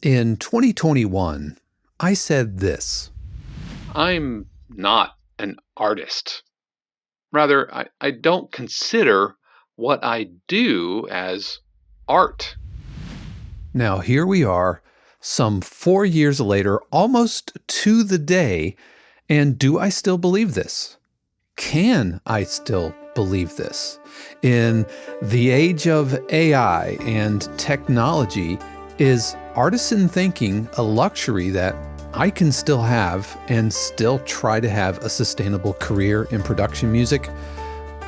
In 2021, I said this. I'm not an artist. Rather, I don't consider what I do as art. Now, here we are, some 4 years later, almost to the day, and do I still believe this? Can I still believe this? In the age of AI and technology, is artisan thinking a luxury that I can still have and still try to have a sustainable career in production music?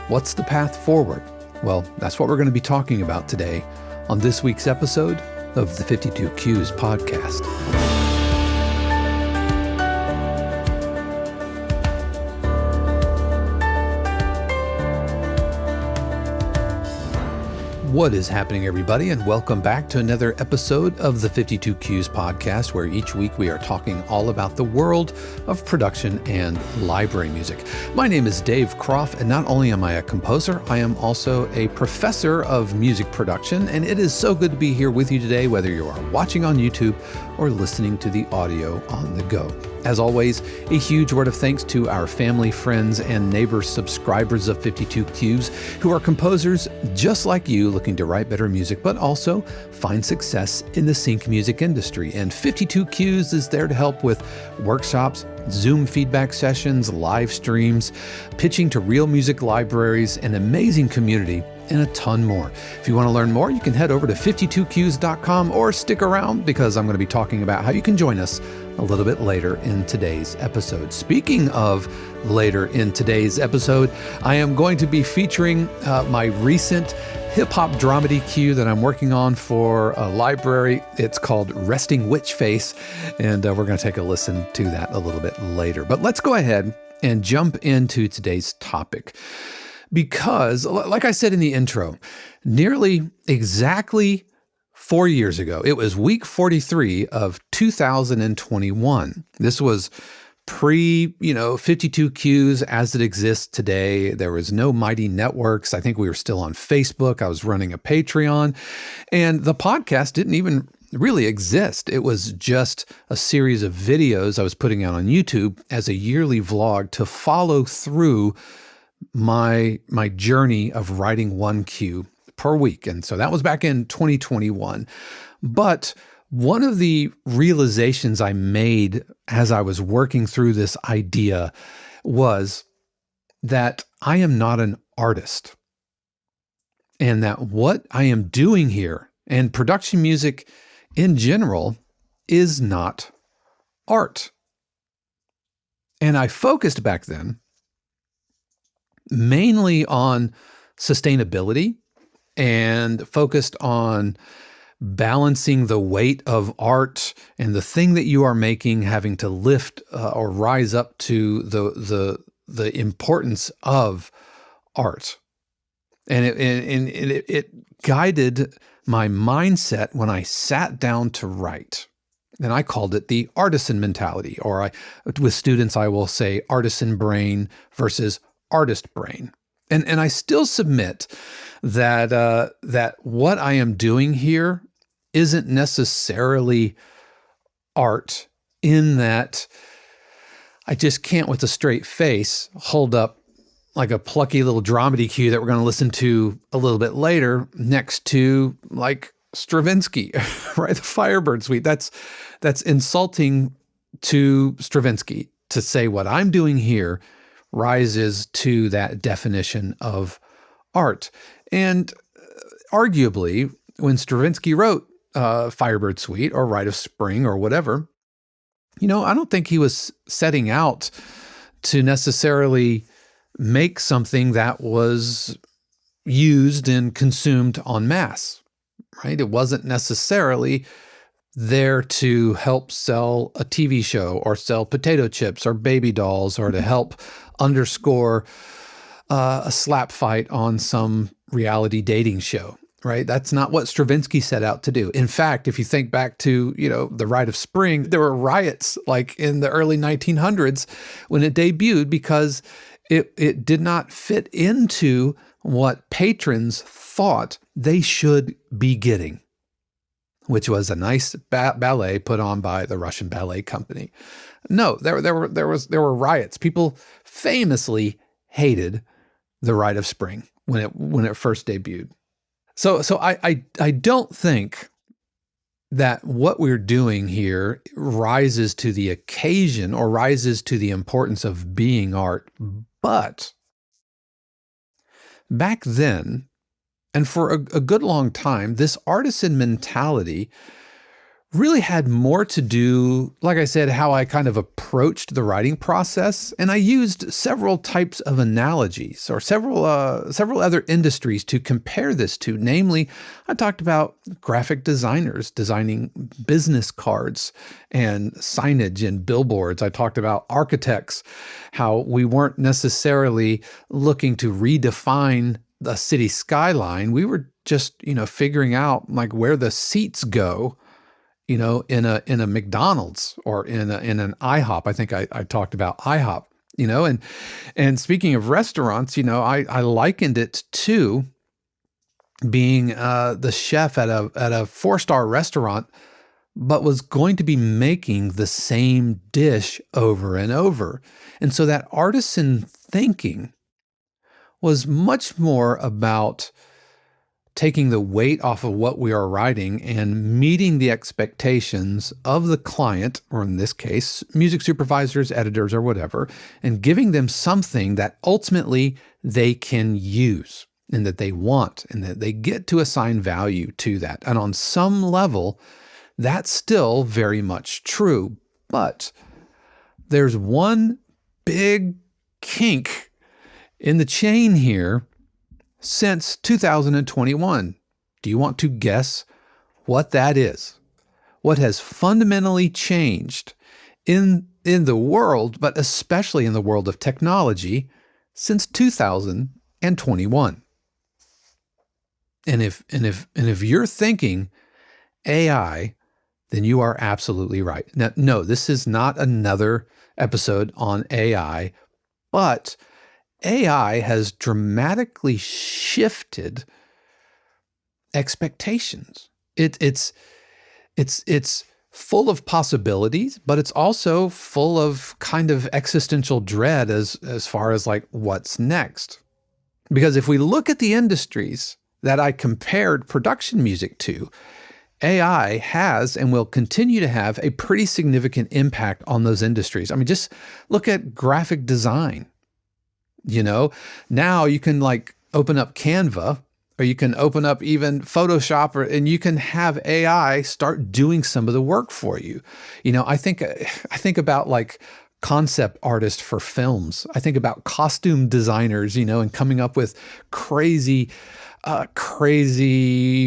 What's the path forward? Well, that's what we're going to be talking about today on this week's episode of the 52 Qs podcast. What is happening, everybody, and welcome back to another episode of the 52 Qs podcast, where each week we are talking all about the world of production and library music. My name is Dave Kropf, and not only am I a composer, I am also a professor of music production, and it is so good to be here with you today, whether you are watching on YouTube or listening to the audio on the go. As always, a huge word of thanks to our family, friends, and neighbor subscribers of 52 Qs who are composers just like you looking to write better music, but also find success in the sync music industry. And 52 Qs is there to help with workshops, Zoom feedback sessions, live streams, pitching to real music libraries, an amazing community, and a ton more. If you want to learn more, you can head over to 52qs.com or stick around because I'm going to be talking about how you can join us a little bit later in today's episode. Speaking of later in today's episode, I am going to be featuring my recent hip-hop dramedy cue that I'm working on for a library. It's called Resting Witch Face, and we're going to take a listen to that a little bit later. But let's go ahead and jump into today's topic. Because, like I said in the intro, nearly exactly 4 years ago, it was week 43 of 2021. This was pre, 52 Qs as it exists today. There was no mighty networks. I think we were still on Facebook. I was running a Patreon, and the podcast didn't even really exist. It was just a series of videos I was putting out on YouTube as a yearly vlog to follow through my journey of writing one cue per week. And so that was back in 2021. But one of the realizations I made as I was working through this idea was that I am not an artist, and that what I am doing here and production music in general is not art. And I focused back then mainly on sustainability and focused on balancing the weight of art and the thing that you are making having to lift or rise up to the importance of art. And it guided my mindset when I sat down to write. And I called it the artisan mentality, or with students, I will say artisan brain versus artist brain. And I still submit that that what I am doing here isn't necessarily art, in that I just can't with a straight face hold up like a plucky little dramedy cue that we're going to listen to a little bit later next to like Stravinsky, right? The Firebird Suite. That's insulting to Stravinsky to say what I'm doing here rises to that definition of art. And arguably, when Stravinsky wrote Firebird Suite or Rite of Spring or whatever, I don't think he was setting out to necessarily make something that was used and consumed en masse, right? It wasn't necessarily there to help sell a TV show or sell potato chips or baby dolls or to help underscore a slap fight on some reality dating show, right? That's not what Stravinsky set out to do. In fact, if you think back to, the Rite of Spring, there were riots like in the early 1900s when it debuted because it did not fit into what patrons thought they should be getting. which was a nice ballet put on by the Russian ballet company. No, there were riots. People famously hated The Rite of Spring when it first debuted. So I don't think that what we're doing here rises to the occasion or rises to the importance of being art. But back then, and for a good long time, this artisan mentality really had more to do, like I said, how I kind of approached the writing process. And I used several types of analogies or several other industries to compare this to. Namely, I talked about graphic designers designing business cards and signage and billboards. I talked about architects, how we weren't necessarily looking to redefine the city skyline. We were just, figuring out like where the seats go, in a McDonald's or in an IHOP. I think I talked about IHOP, and speaking of restaurants, I likened it to being the chef at a 4-star restaurant, but was going to be making the same dish over and over. And so that artisan thinking was much more about taking the weight off of what we are writing and meeting the expectations of the client, or in this case, music supervisors, editors, or whatever, and giving them something that ultimately they can use and that they want and that they get to assign value to that. And on some level, that's still very much true. But there's one big kink in the chain here since 2021. Do you want to guess what that is? What has fundamentally changed in the world, but especially in the world of technology, since 2021? And if you're thinking AI, then you are absolutely right. Now, no, this is not another episode on AI, but AI has dramatically shifted expectations. It's full of possibilities, but it's also full of kind of existential dread as far as like what's next. Because if we look at the industries that I compared production music to, AI has and will continue to have a pretty significant impact on those industries. I mean, just look at graphic design. Now you can like open up Canva, or you can open up even Photoshop, and you can have AI start doing some of the work for you. I think about like concept artists for films. I think about costume designers, and coming up with crazy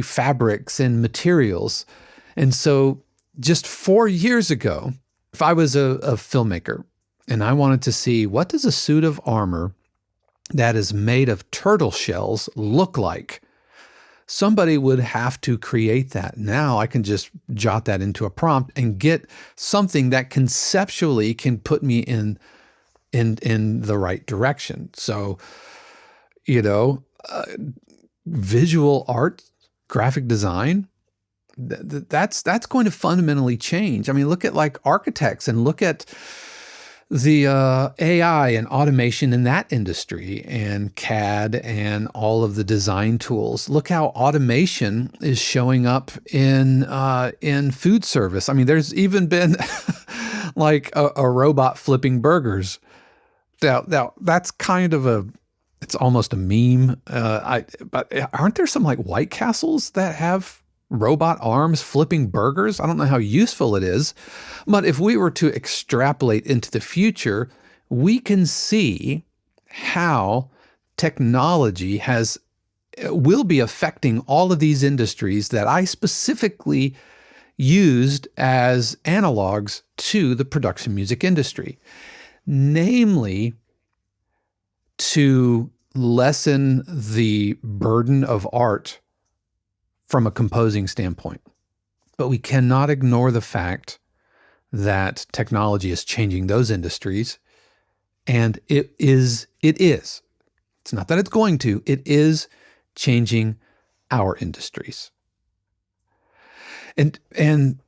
fabrics and materials. And so just 4 years ago, if I was a filmmaker and I wanted to see what does a suit of armor that is made of turtle shells look like, somebody would have to create that. Now I can just jot that into a prompt and get something that conceptually can put me in the right direction. So, visual art, graphic design, that's going to fundamentally change. I mean, look at like architects and look at the AI and automation in that industry and CAD and all of the design tools. Look how automation is showing up in food service. I mean, there's even been like a robot flipping burgers. Now that's kind of it's almost a meme. But aren't there some like White Castles that have robot arms flipping burgers? I don't know how useful it is, but if we were to extrapolate into the future, we can see how technology will be affecting all of these industries that I specifically used as analogs to the production music industry, namely to lessen the burden of art from a composing standpoint. But we cannot ignore the fact that technology is changing those industries, and it is. It's not that it's going to, it is changing our industries. And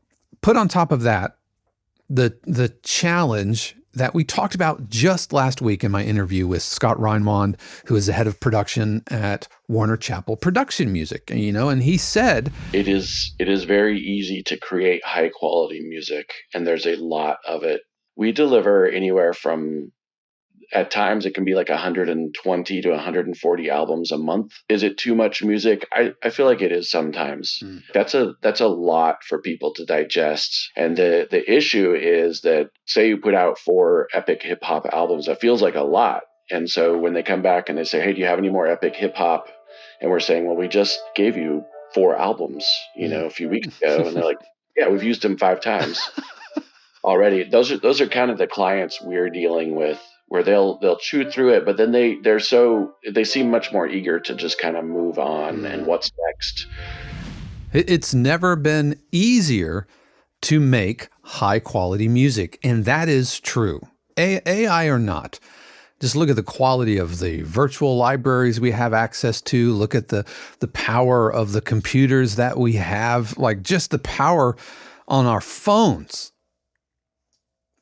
put on top of that, the challenge that we talked about just last week in my interview with Scott Reinwand, who is the head of production at Warner Chappell Production Music, and he said, it is very easy to create high quality music, and there's a lot of it. We deliver anywhere from, at times it can be like 120 to 140 albums a month. Is it too much music? I feel like it is sometimes. That's a lot for people to digest. And the issue is that, say you put out 4 epic hip hop albums, that feels like a lot. And so when they come back and they say, hey, do you have any more epic hip hop? And we're saying, well, we just gave you 4 albums, a few weeks ago. And they're like, yeah, we've used them 5 times already. Those are kind of the clients we're dealing with, where they'll chew through it, but then they seem much more eager to just kind of move on and what's next. It's never been easier to make high quality music, and that is true. AI or not. Just look at the quality of the virtual libraries we have access to. Look at the power of the computers that we have, like just the power on our phones.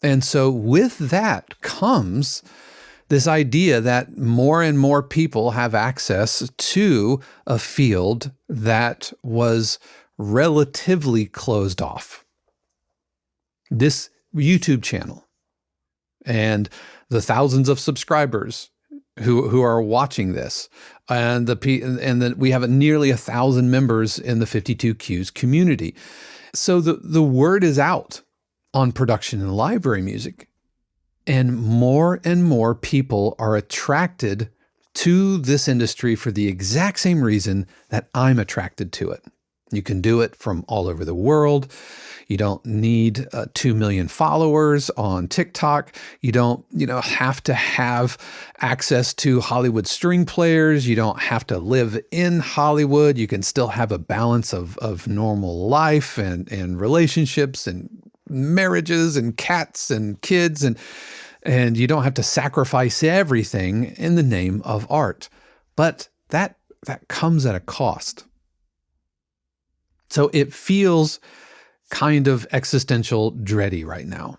And so with that comes this idea that more and more people have access to a field that was relatively closed off. This YouTube channel and the thousands of subscribers who are watching this, and we have nearly 1,000 members in the 52 Qs community. So the word is out on production and library music, and more people are attracted to this industry for the exact same reason that I'm attracted to it. You can do it from all over the world. You don't need 2 million followers on TikTok. You don't, have to have access to Hollywood string players. You don't have to live in Hollywood. You can still have a balance of normal life and relationships and marriages and cats and kids, and you don't have to sacrifice everything in the name of art. But that comes at a cost. So it feels kind of existential dready right now.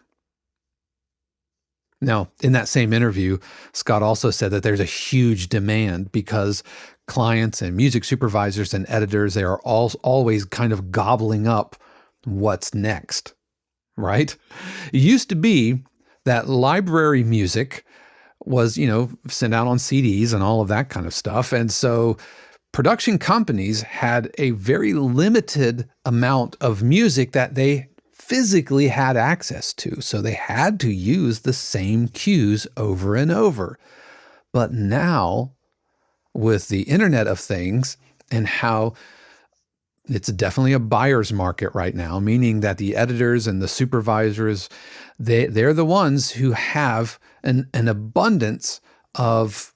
Now, in that same interview, Scott also said that there's a huge demand because clients and music supervisors and editors, they are always kind of gobbling up what's next. Right? It used to be that library music was, sent out on CDs and all of that kind of stuff. And so production companies had a very limited amount of music that they physically had access to. So they had to use the same cues over and over. But now, with the Internet of Things and how it's definitely a buyer's market right now, meaning that the editors and the supervisors, they're the ones who have an abundance of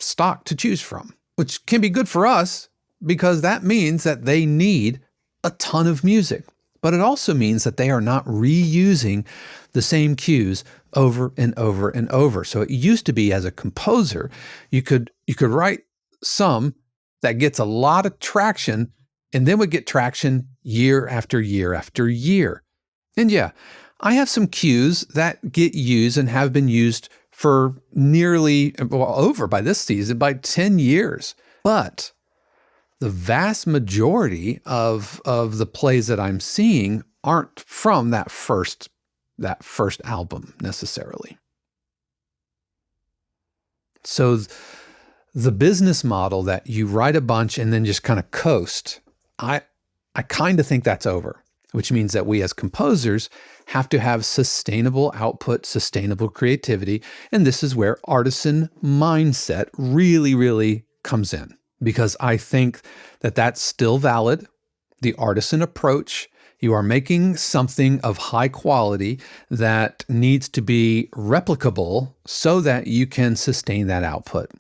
stock to choose from, which can be good for us because that means that they need a ton of music. But it also means that they are not reusing the same cues over and over and over. So it used to be, as a composer, you could write some that gets a lot of traction and then would get traction year after year after year. And yeah, I have some cues that get used and have been used for over by this season, by 10 years. But the vast majority of the plays that I'm seeing aren't from that first album necessarily. So the business model that you write a bunch and then just kind of coast, I kind of think that's over, which means that we as composers have to have sustainable output, sustainable creativity. And this is where artisan mindset really, really comes in, because I think that that's still valid. The artisan approach, you are making something of high quality that needs to be replicable so that you can sustain that output.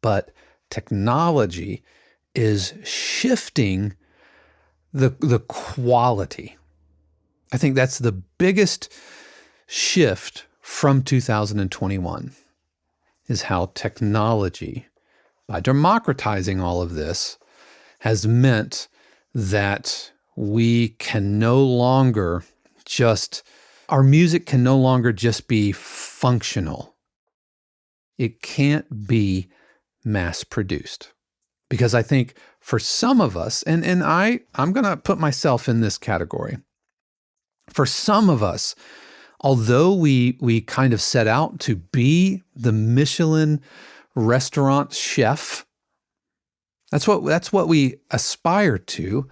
But technology is shifting the quality. I think that's the biggest shift from 2021, is how technology, by democratizing all of this, has meant that we can no longer our music can no longer just be functional. It can't be mass produced. Because I think for some of us, and I'm going to put myself in this category. For some of us, although we kind of set out to be the Michelin restaurant chef, that's what we aspire to.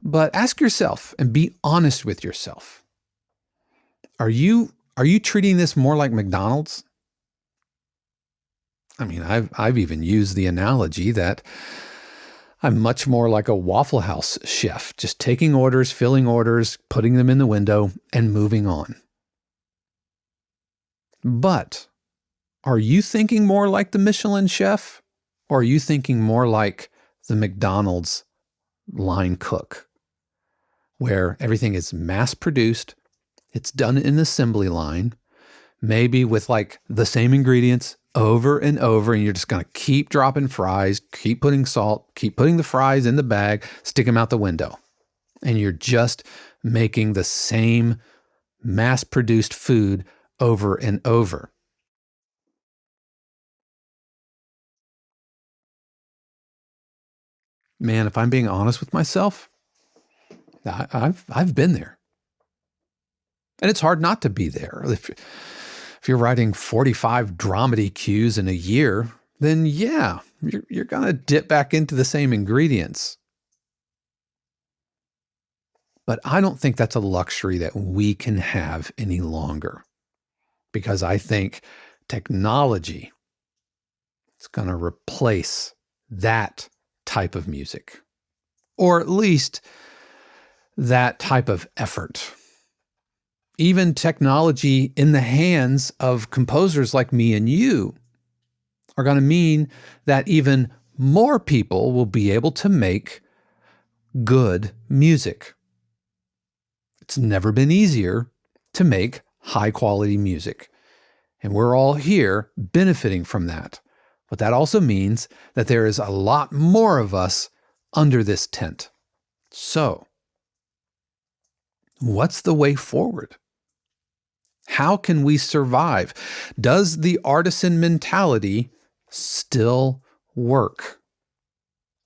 But ask yourself and be honest with yourself. Are you treating this more like McDonald's? I mean, I've even used the analogy that I'm much more like a Waffle House chef, just taking orders, filling orders, putting them in the window, and moving on. But are you thinking more like the Michelin chef, or are you thinking more like the McDonald's line cook, where everything is mass produced, it's done in an assembly line, maybe with like the same ingredients over and over, and you're just going to keep dropping fries, keep putting salt, keep putting the fries in the bag, stick them out the window. And you're just making the same mass-produced food over and over. Man, if I'm being honest with myself, I've been there. And it's hard not to be there. If you're writing 45 dramedy cues in a year, then yeah, you're going to dip back into the same ingredients. But I don't think that's a luxury that we can have any longer, because I think technology is going to replace that type of music, or at least that type of effort. Even technology in the hands of composers like me and you are going to mean that even more people will be able to make good music. It's never been easier to make high quality music. And we're all here benefiting from that. But that also means that there is a lot more of us under this tent. So, what's the way forward? How can we survive? Does the artisan mentality still work?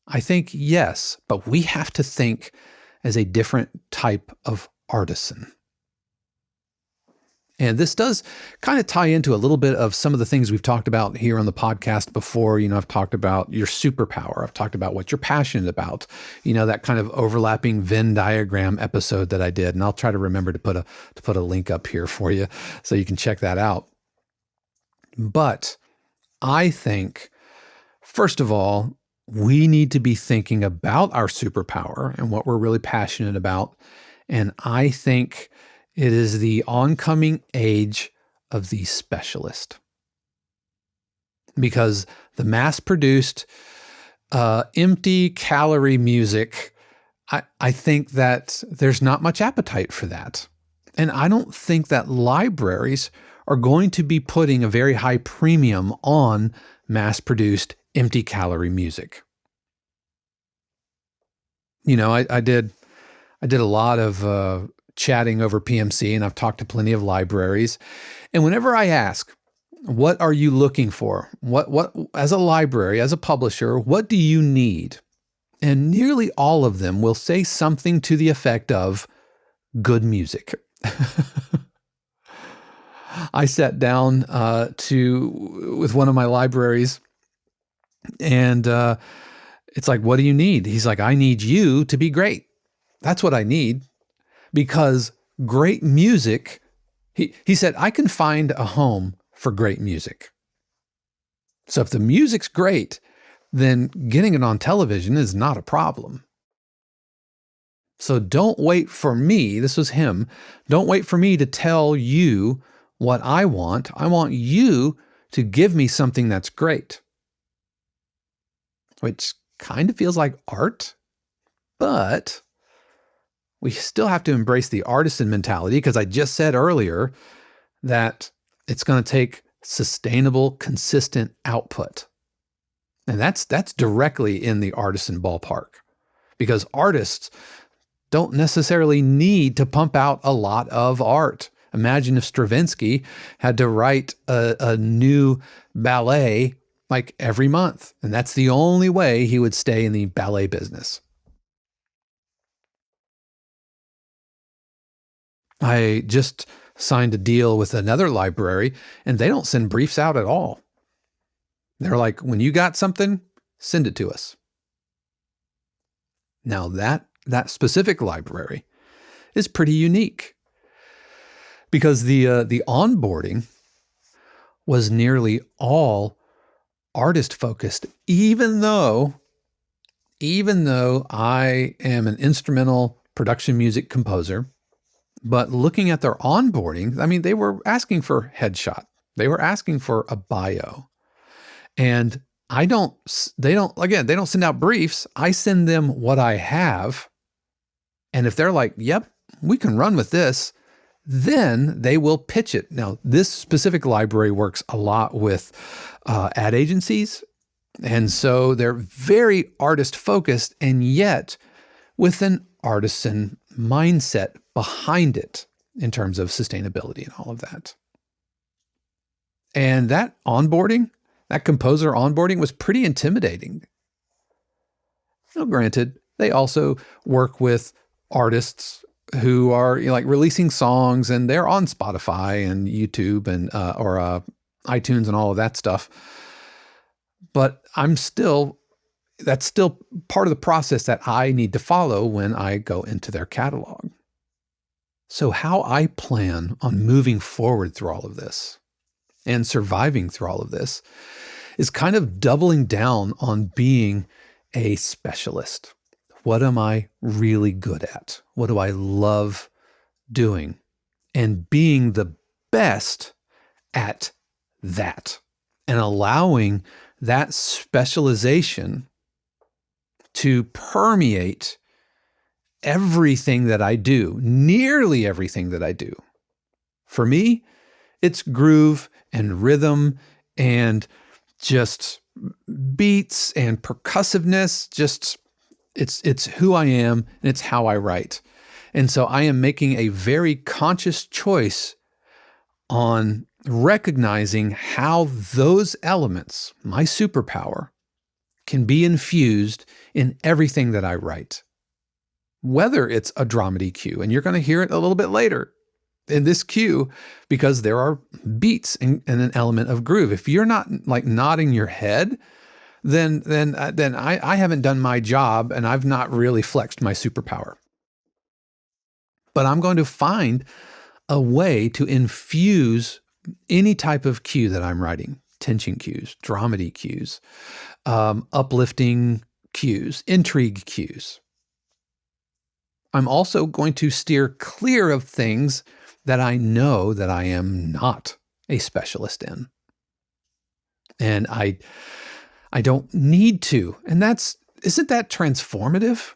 I think yes, but we have to think as a different type of artisan. And this does kind of tie into a little bit of some of the things we've talked about here on the podcast before. I've talked about your superpower. I've talked about what you're passionate about. That kind of overlapping Venn diagram episode that I did. And I'll try to remember to put a link up here for you so you can check that out. But I think, first of all, we need to be thinking about our superpower and what we're really passionate about. And I think it is the oncoming age of the specialist. Because the mass-produced, empty calorie music, I think that there's not much appetite for that. And I don't think that libraries are going to be putting a very high premium on mass-produced, empty calorie music. I did a lot of chatting over PMC, and I've talked to plenty of libraries. And whenever I ask, what are you looking for? What as a library, as a publisher, what do you need? And nearly all of them will say something to the effect of good music. I sat down with one of my libraries, and it's like, what do you need? He's like, I need you to be great. That's what I need. Because great music, he said, I can find a home for great music. So if the music's great, then getting it on television is not a problem. So don't wait for me, this was him, don't wait for me to tell you what I want. I want you to give me something that's great. Which kind of feels like art, but we still have to embrace the artisan mentality, because I just said earlier that it's going to take sustainable, consistent output. And that's directly in the artisan ballpark, because artists, don't necessarily need to pump out a lot of art. Imagine if Stravinsky had to write a new ballet like every month, and that's the only way he would stay in the ballet business. I just signed a deal with another library, and they don't send briefs out at all. They're like, when you got something, send it to us. Now that specific library is pretty unique because the onboarding was nearly all artist focused, even though I am an instrumental production music composer. But looking at their onboarding, I mean, they were asking for headshot. They were asking for a bio. And they don't send out briefs. I send them what I have. And if they're like, yep, we can run with this, then they will pitch it. Now, this specific library works a lot with ad agencies. And so they're very artist focused, and yet with an artisan mindset behind it in terms of sustainability and all of that. And that onboarding, that composer onboarding was pretty intimidating. Now, granted, they also work with artists who are like releasing songs, and they're on Spotify and YouTube and or iTunes and all of that stuff. But that's still part of the process that I need to follow when I go into their catalog. So how I plan on moving forward through all of this and surviving through all of this is kind of doubling down on being a specialist. What am I really good at? What do I love doing? And being the best at that, and allowing that specialization to permeate everything that I do, nearly everything that I do. For me, it's groove and rhythm and just beats and percussiveness. Just it's who I am, and it's how I write. And so I am making a very conscious choice on recognizing how those elements, my superpower, can be infused in everything that I write. Whether it's a dramedy cue, and you're going to hear it a little bit later in this cue, because there are beats and an element of groove. If you're not like nodding your head, then I haven't done my job, and I've not really flexed my superpower. But I'm going to find a way to infuse any type of cue that I'm writing: tension cues, dramedy cues, uplifting cues, intrigue cues. I'm also going to steer clear of things that I know that I am not a specialist in. And I don't need to. And isn't that transformative?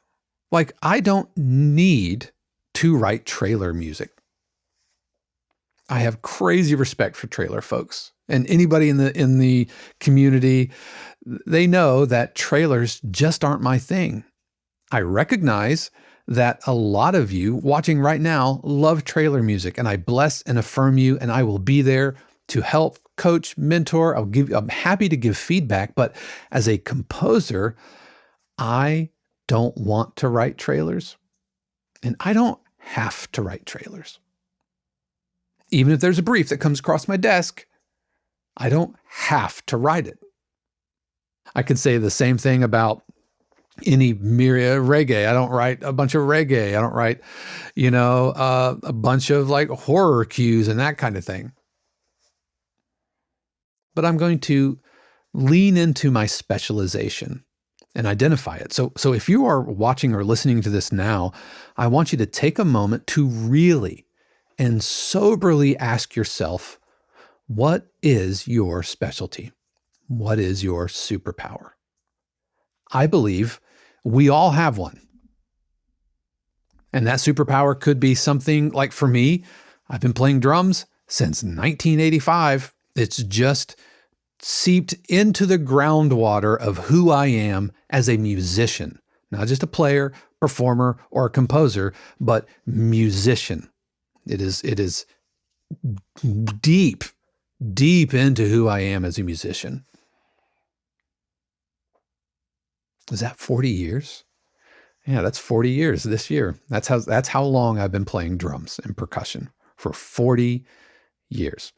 Like, I don't need to write trailer music. I have crazy respect for trailer folks. And anybody in the community, they know that trailers just aren't my thing. I recognize that a lot of you watching right now love trailer music, and I bless and affirm you, and I will be there to help, coach, mentor. I'm happy to give feedback, but as a composer, I don't want to write trailers, and I don't have to write trailers. Even if there's a brief that comes across my desk, I don't have to write it. I could say the same thing about any myriad reggae. I don't write a bunch of reggae. I don't write, a bunch of like horror cues and that kind of thing. But I'm going to lean into my specialization and identify it. So if you are watching or listening to this now, I want you to take a moment to really and soberly ask yourself, what is your specialty? What is your superpower? I believe we all have one. And that superpower could be something like, for me, I've been playing drums since 1985. It's just seeped into the groundwater of who I am as a musician, not just a player, performer or composer, but musician. It is deep, deep into who I am as a musician. Is that 40 years? Yeah, that's 40 years this year. That's how long I've been playing drums and percussion, for 40 years.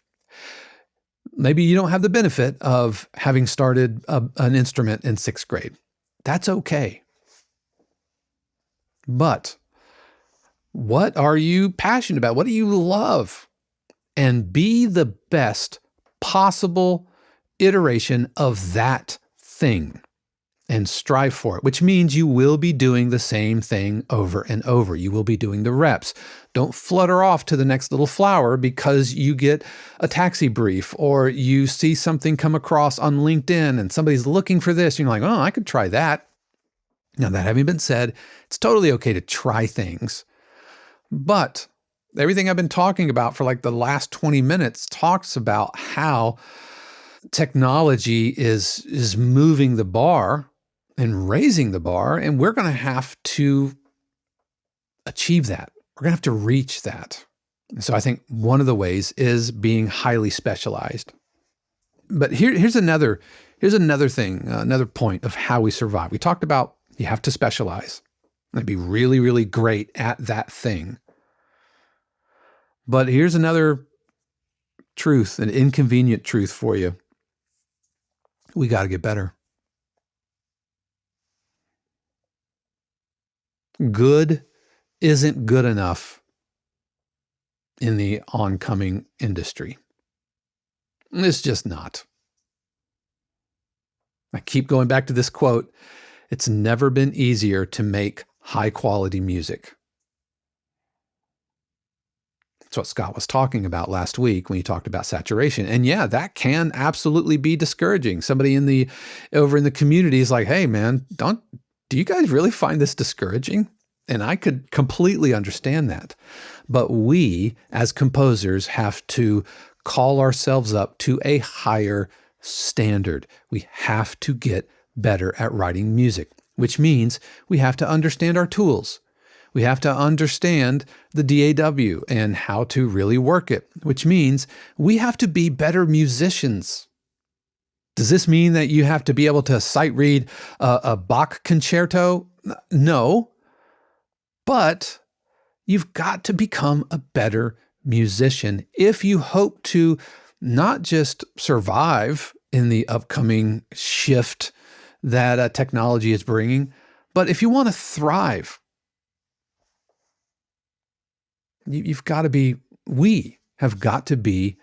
Maybe you don't have the benefit of having started an instrument in 6th grade. That's okay. But what are you passionate about? What do you love? And be the best possible iteration of that thing and strive for it, which means you will be doing the same thing over and over. You will be doing the reps. Don't flutter off to the next little flower because you get a taxi brief or you see something come across on LinkedIn and somebody's looking for this. You're like, oh, I could try that. Now, that having been said, it's totally okay to try things. But everything I've been talking about for like the last 20 minutes talks about how technology is moving the bar and raising the bar, and we're going to have to achieve that. We're going to have to reach that. So I think one of the ways is being highly specialized. But here's another thing, another point of how we survive. We talked about you have to specialize and be really, really great at that thing. But here's another truth, an inconvenient truth for you. We got to get better. Good isn't good enough in the oncoming industry. It's just not. I keep going back to this quote. It's never been easier to make high quality music. That's what Scott was talking about last week when he talked about saturation. And yeah, that can absolutely be discouraging. Somebody over in the community is like, hey man, do you guys really find this discouraging? And I could completely understand that. But we, as composers, have to call ourselves up to a higher standard. We have to get better at writing music, which means we have to understand our tools. We have to understand the DAW and how to really work it, which means we have to be better musicians. Does this mean that you have to be able to sight read a Bach concerto? No, but you've got to become a better musician if you hope to not just survive in the upcoming shift that technology is bringing, but if you want to thrive. We have got to be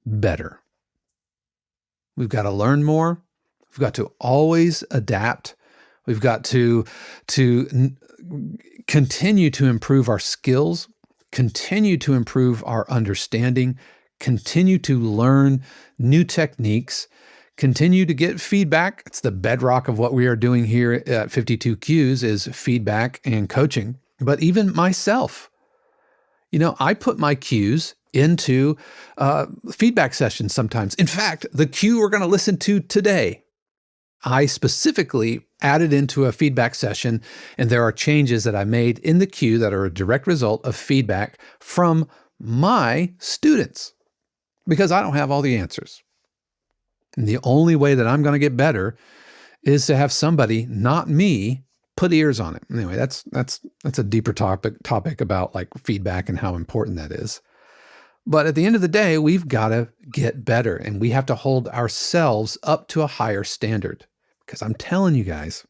better. We've got to learn more. We've got to always adapt. We've got to continue to improve our skills, continue to improve our understanding, continue to learn new techniques, continue to get feedback. It's the bedrock of what we are doing here at 52 Qs is feedback and coaching. But even myself, I put my cues into feedback sessions sometimes. In fact, the cue we're going to listen to today, I specifically added into a feedback session, and there are changes that I made in the cue that are a direct result of feedback from my students, because I don't have all the answers. And the only way that I'm going to get better is to have somebody, not me, put ears on it. Anyway, that's a deeper topic about like feedback and how important that is. But at the end of the day, we've got to get better, and we have to hold ourselves up to a higher standard. Because I'm telling you guys,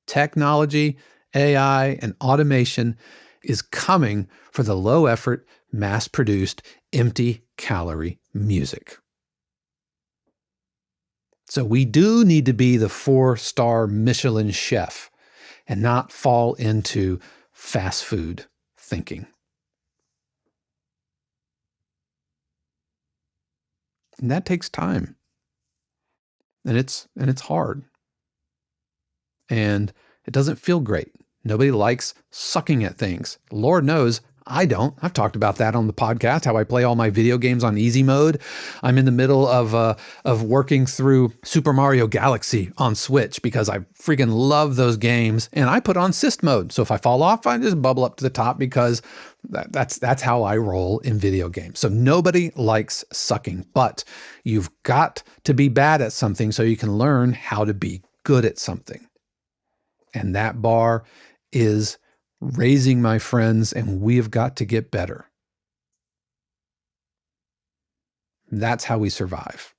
technology, AI, and automation is coming for the low effort, mass produced, empty calorie music. So we do need to be the 4-star Michelin chef and not fall into fast food thinking. And that takes time. And it's hard. And it doesn't feel great. Nobody likes sucking at things. Lord knows I don't. I've talked about that on the podcast, how I play all my video games on easy mode. I'm in the middle of working through Super Mario Galaxy on Switch because I freaking love those games. And I put on syst mode. So if I fall off, I just bubble up to the top because that's how I roll in video games. So nobody likes sucking, but you've got to be bad at something so you can learn how to be good at something. And that bar is raising, my friends, and we have got to get better. That's how we survive.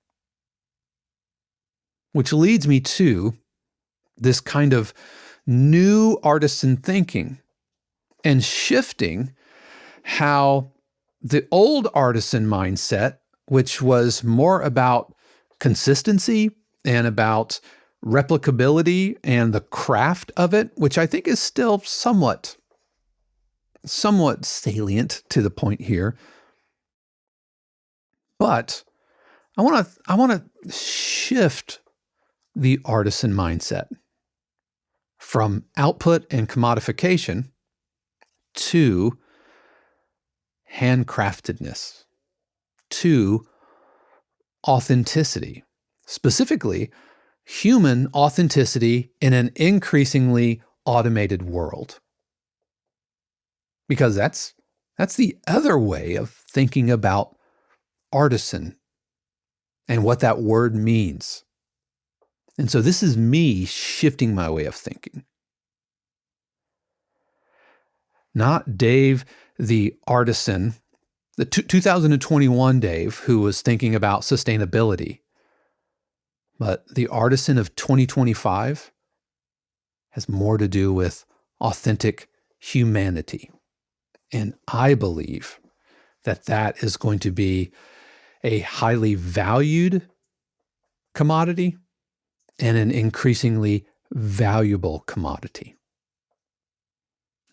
Which leads me to this kind of new artisan thinking and shifting how the old artisan mindset, which was more about consistency and about replicability and the craft of it, which I think is still somewhat salient to the point here. But I want to shift the artisan mindset from output and commodification to handcraftedness, to authenticity, specifically human authenticity in an increasingly automated world. Because that's the other way of thinking about artisan and what that word means. And so this is me shifting my way of thinking. Not Dave, the artisan, the 2021 Dave, who was thinking about sustainability. But the artisan of 2025 has more to do with authentic humanity. And I believe that that is going to be a highly valued commodity and an increasingly valuable commodity.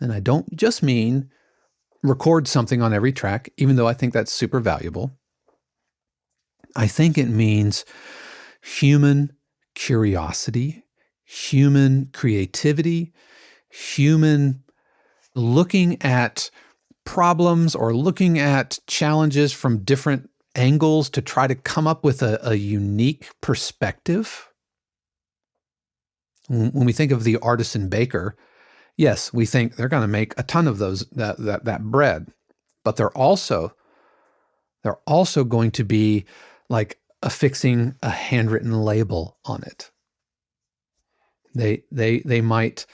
And I don't just mean record something on every track, even though I think that's super valuable. I think it means human curiosity, human creativity, human looking at problems or looking at challenges from different angles to try to come up with a unique perspective. When we think of the artisan baker, yes, we think they're going to make a ton of that bread, but they're also going to be like affixing a handwritten label on it. They might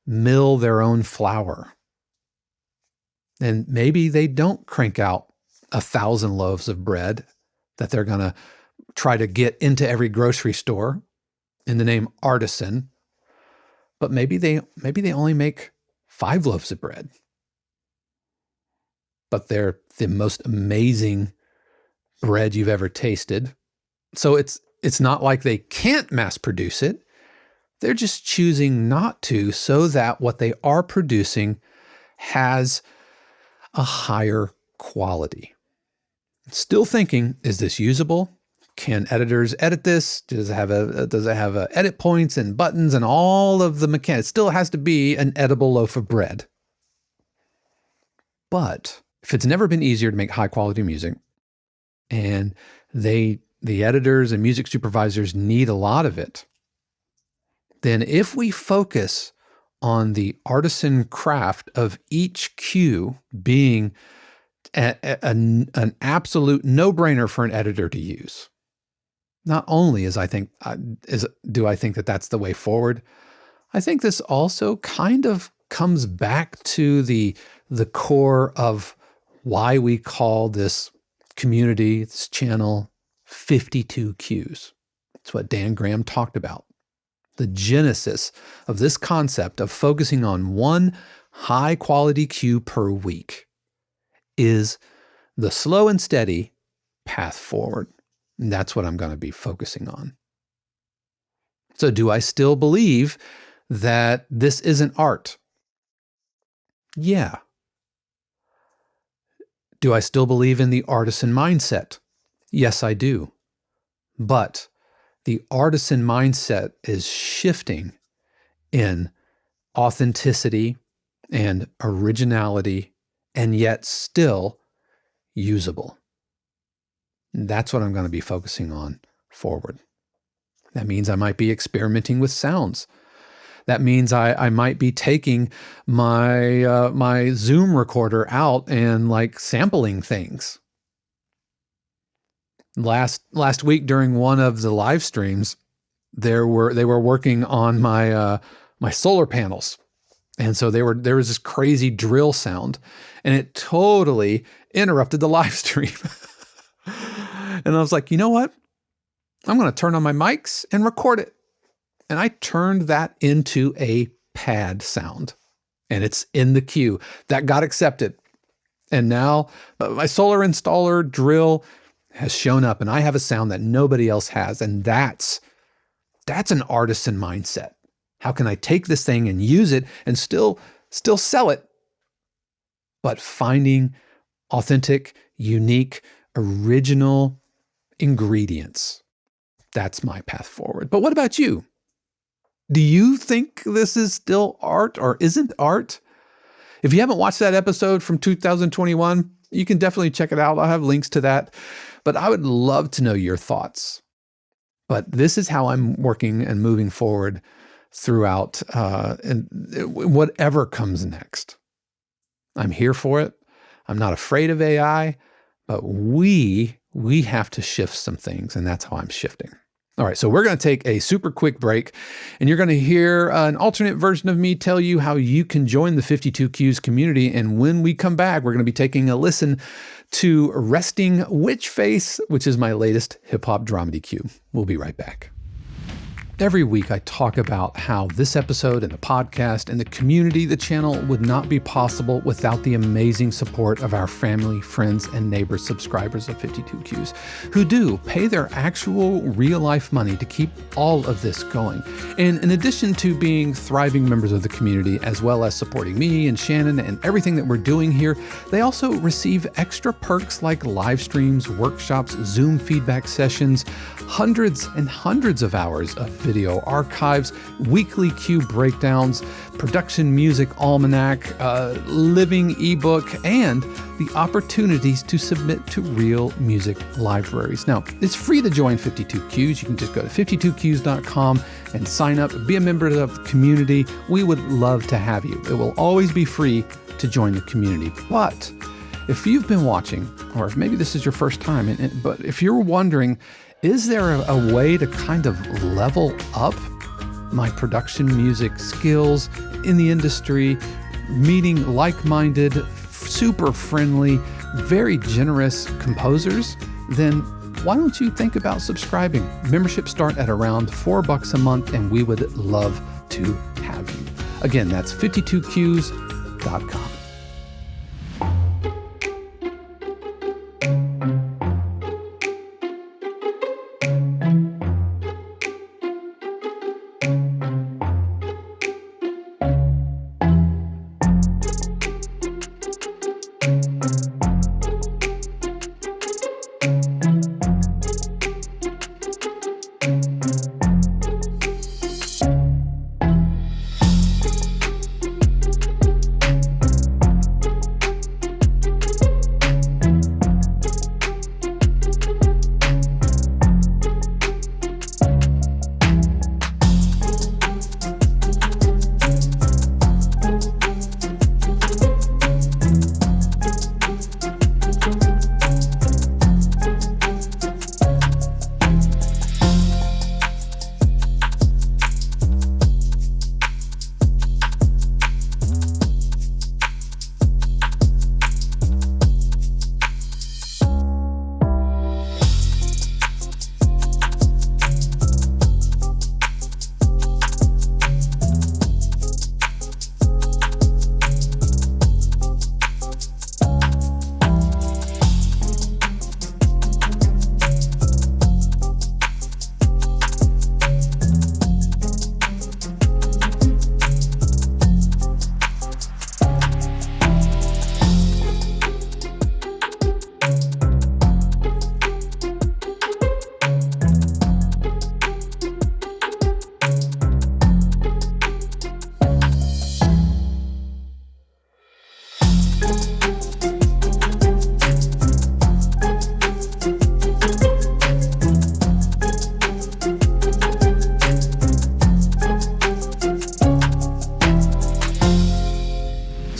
mill their own flour. And maybe they don't crank out 1,000 loaves of bread that they're going to try to get into every grocery store in the name artisan. But maybe they only make 5 loaves of bread. But they're the most amazing bread you've ever tasted. So it's not like they can't mass produce it. They're just choosing not to so that what they are producing has a higher quality. Still thinking, is this usable? Can editors edit this? Does it have edit points and buttons and all of the mechanics? It still has to be an edible loaf of bread. But if it's never been easier to make high quality music, and the editors and music supervisors need a lot of it, then if we focus on the artisan craft of each cue being an absolute no-brainer for an editor to use, not only do I think that that's the way forward, I think this also kind of comes back to the core of why we call this community, this channel, 52 cues. It's what Dan Graham talked about. The genesis of this concept of focusing on one high quality cue per week is the slow and steady path forward. And that's what I'm going to be focusing on. So do I still believe that this isn't art? Yeah. Do I still believe in the artisan mindset? Yes, I do. But the artisan mindset is shifting in authenticity and originality and yet still usable. That's what I'm going to be focusing on forward. That means I might be experimenting with sounds. That means I might be taking my my Zoom recorder out and like sampling things. Last week during one of the live streams, they were working on my my solar panels, and so there was this crazy drill sound, and it totally interrupted the live stream. And I was like, you know what? I'm going to turn on my mics and record it. And I turned that into a pad sound, and it's in the queue. That got accepted. And now my solar installer drill has shown up, and I have a sound that nobody else has. And that's an artisan mindset. How can I take this thing and use it and still sell it, but finding authentic, unique, original ingredients? That's my path forward. But what about you? Do you think this is still art or isn't art? If you haven't watched that episode from 2021, you can definitely check it out. I'll have links to that. But I would love to know your thoughts. But this is how I'm working and moving forward throughout and whatever comes next. I'm here for it. I'm not afraid of AI, but we have to shift some things, and that's how I'm shifting. All right, so we're going to take a super quick break, and you're going to hear an alternate version of me tell you how you can join the 52 Qs community. And when we come back, we're going to be taking a listen to Resting Witch Face, which is my latest hip-hop dramedy cue. We'll be right back. Every week I talk about how this episode and the podcast and the community, the channel, would not be possible without the amazing support of our family, friends, and neighbors, subscribers of 52 Qs, who do pay their actual real-life money to keep all of this going. And in addition to being thriving members of the community, as well as supporting me and Shannon and everything that we're doing here, they also receive extra perks like live streams, workshops, Zoom feedback sessions, hundreds and hundreds of hours of video archives, weekly cue breakdowns, production music almanac, living ebook, and the opportunities to submit to real music libraries. Now, it's free to join 52 Qs. You can just go to 52qs.com and sign up, be a member of the community. We would love to have you. It will always be free to join the community. But if you've been watching, or if maybe this is your first time, but if you're wondering, is there a way to kind of level up my production music skills in the industry, meeting like-minded, super friendly, very generous composers? Then why don't you think about subscribing? Memberships start at around $4 a month, and we would love to have you. Again, that's 52qs.com.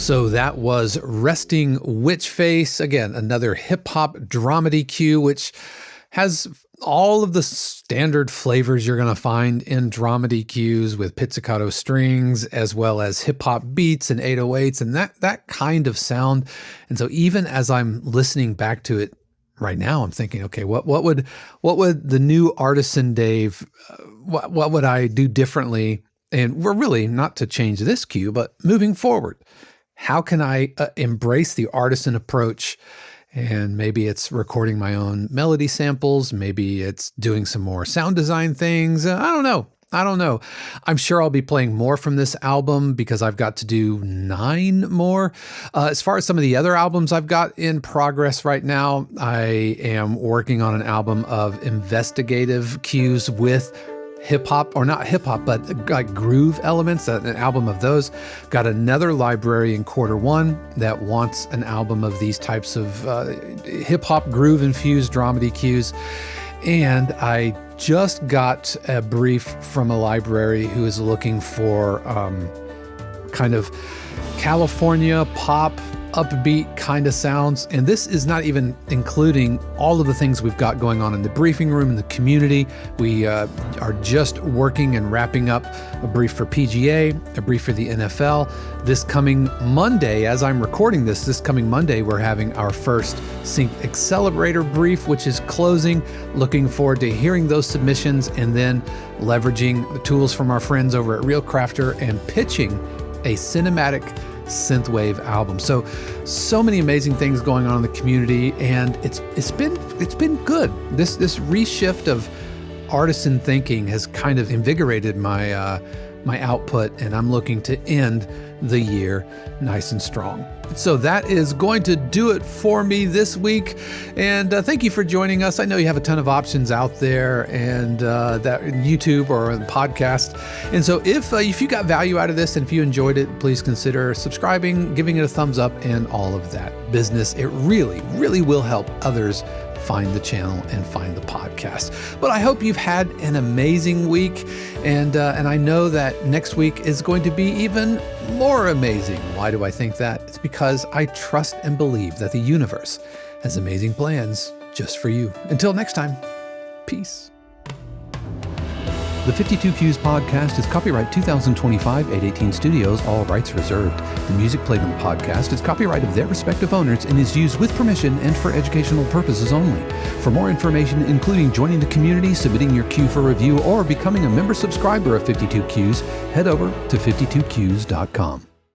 So that was Resting Witch Face. Again, another hip hop dramedy cue, which has all of the standard flavors you're going to find in dramedy cues with pizzicato strings, as well as hip hop beats and 808s and that kind of sound. And so even as I'm listening back to it right now, I'm thinking, okay, what would the new artisan Dave, what would I do differently? And we're really not to change this cue, but moving forward, how can I embrace the artisan approach? And maybe it's recording my own melody samples. Maybe it's doing some more sound design things. I don't know. I'm sure I'll be playing more from this album because I've got to do 9 more. As far as some of the other albums I've got in progress right now, I am working on an album of investigative cues with hip hop, or not hip hop, but like groove elements, an album of those. Got another library in Q1 that wants an album of these types of hip hop groove infused dramedy cues. And I just got a brief from a library who is looking for kind of California pop, upbeat kind of sounds. And this is not even including all of the things we've got going on in the briefing room, in the community. We are just working and wrapping up a brief for PGA, a brief for the NFL. This coming Monday, as I'm recording this coming Monday, we're having our first Sync Accelerator brief, which is closing. Looking forward to hearing those submissions and then leveraging the tools from our friends over at Real Crafter and pitching a cinematic synthwave album. So many amazing things going on in the community, and it's been good. This reshift of artisan thinking has kind of invigorated my my output, and I'm looking to end the year nice and strong. So that is going to do it for me this week. And thank you for joining us. I know you have a ton of options out there, and that YouTube or on the podcast. And so if you got value out of this and if you enjoyed it, please consider subscribing, giving it a thumbs up, and all of that business. It really, really will help others find the channel and find the podcast. But I hope you've had an amazing week, and I know that next week is going to be even more amazing. Why do I think that? It's because I trust and believe that the universe has amazing plans just for you. Until next time, peace. The 52 Cues podcast is copyright 2025 818 Studios, all rights reserved. The music played on the podcast is copyright of their respective owners and is used with permission and for educational purposes only. For more information, including joining the community, submitting your cue for review, or becoming a member subscriber of 52 Cues, head over to 52cues.com.